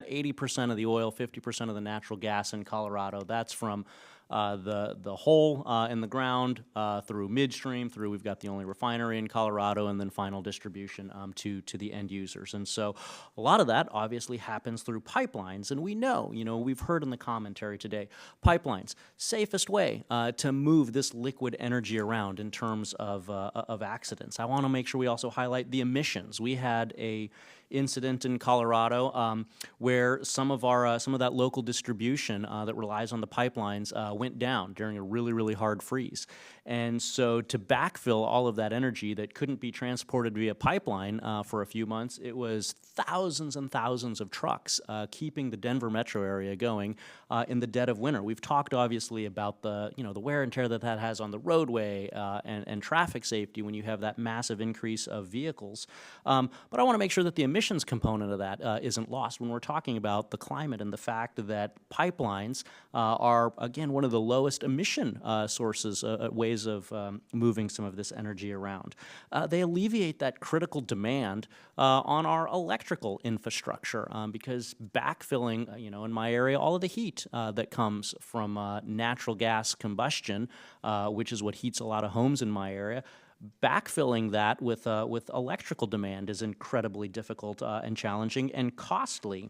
80% of the oil, 50% of the natural gas in Colorado. That's from the hole in the ground through midstream, through we've got the only refinery in Colorado, and then final distribution to the end users. And so a lot of that obviously happens through pipelines. And we know, we've heard in the commentary today, pipelines, safest way to move this liquid energy around in terms of accidents. I want to make sure we also highlight the emissions. We had a incident in Colorado where some of that local distribution that relies on the pipelines went down during a really, really hard freeze. And so to backfill all of that energy that couldn't be transported via pipeline for a few months, it was thousands and thousands of trucks keeping the Denver metro area going in the dead of winter. We've talked obviously about the wear and tear that has on the roadway and traffic safety when you have that massive increase of vehicles. But I want to make sure that the emissions component of that isn't lost when we're talking about the climate and the fact that pipelines are, again, one of the lowest emission sources, ways of moving some of this energy around. They alleviate that critical demand on our electrical infrastructure because backfilling, in my area, all of the heat that comes from natural gas combustion, which is what heats a lot of homes in my area, backfilling that with electrical demand is incredibly difficult and challenging and costly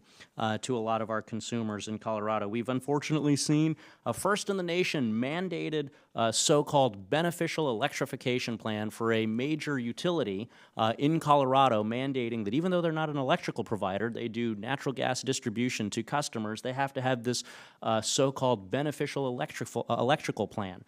to a lot of our consumers in Colorado. We've unfortunately seen a first-in-the-nation mandated so-called beneficial electrification plan for a major utility in Colorado, mandating that even though they're not an electrical provider, they do natural gas distribution to customers, they have to have this so-called beneficial electrical plan,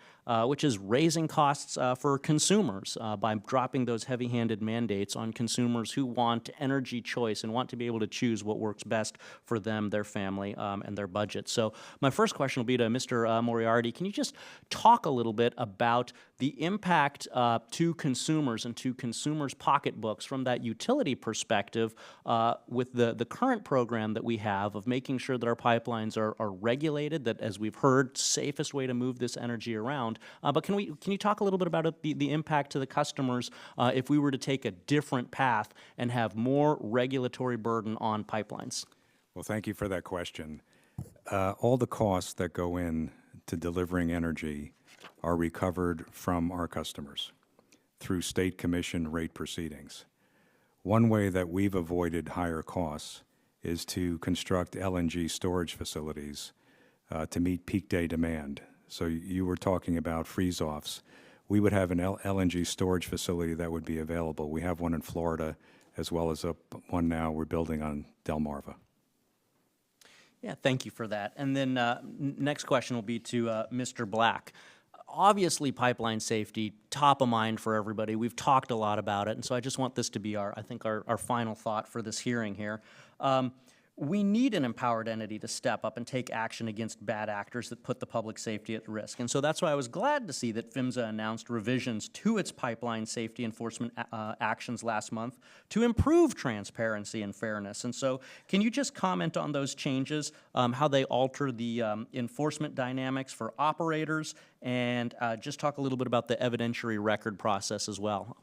which is raising costs for consumers by dropping those heavy-handed mandates on consumers who want energy choice and want to be able to choose what works best for them, their family, and their budget. So my first question will be to Mr. Moriarty. Can you just talk a little bit about the impact to consumers and to consumers' pocketbooks from that utility perspective with the current program that we have of making sure that our pipelines are regulated, that, as we've heard, safest way to move this energy around. But can you talk a little bit about the impact to the customers if we were to take a different path and have more regulatory burden on pipelines? Well, thank you for that question. All the costs that go in to delivering energy are recovered from our customers through state commission rate proceedings. One way that we've avoided higher costs is to construct LNG storage facilities to meet peak day demand. So you were talking about freeze-offs. We would have an LNG storage facility that would be available. We have one in Florida as well as one now we're building on Delmarva. Yeah, thank you for that. And then next question will be to Mr. Black. Obviously, pipeline safety, top of mind for everybody. We've talked a lot about it, and so I just want this to be our final thought for this hearing here. We need an empowered entity to step up and take action against bad actors that put the public safety at risk. And so that's why I was glad to see that PHMSA announced revisions to its pipeline safety enforcement actions last month to improve transparency and fairness. And so can you just comment on those changes, how they alter the enforcement dynamics for operators, and just talk a little bit about the evidentiary record process as well?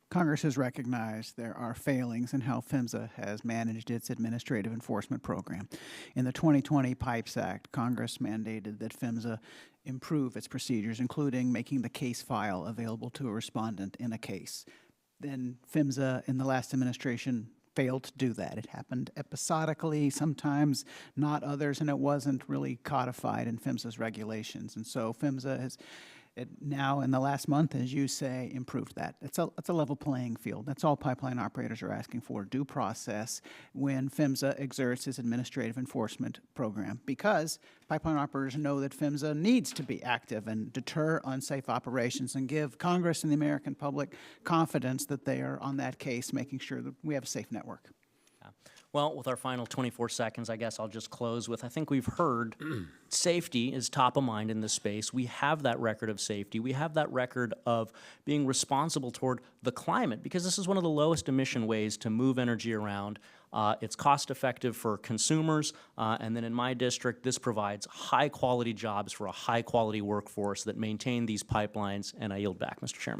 Congress has recognized there are failings in how PHMSA has managed its administrative enforcement program. In the 2020 Pipes Act, Congress mandated that PHMSA improve its procedures, including making the case file available to a respondent in a case. Then PHMSA, in the last administration, failed to do that. It happened episodically, sometimes not others, and it wasn't really codified in PHMSA's regulations. And so PHMSA has now, in the last month, as you say, improved that. It's a level playing field. That's all pipeline operators are asking for, due process, when PHMSA exerts its administrative enforcement program, because pipeline operators know that PHMSA needs to be active and deter unsafe operations and give Congress and the American public confidence that they are on that case, making sure that we have a safe network. Well, with our final 24 seconds, I guess I'll just close with, I think we've heard safety is top of mind in this space. We have that record of safety. We have that record of being responsible toward the climate, because this is one of the lowest emission ways to move energy around. It's cost effective for consumers, and then in my district, this provides high quality jobs for a high quality workforce that maintain these pipelines, and I yield back, Mr. Chairman.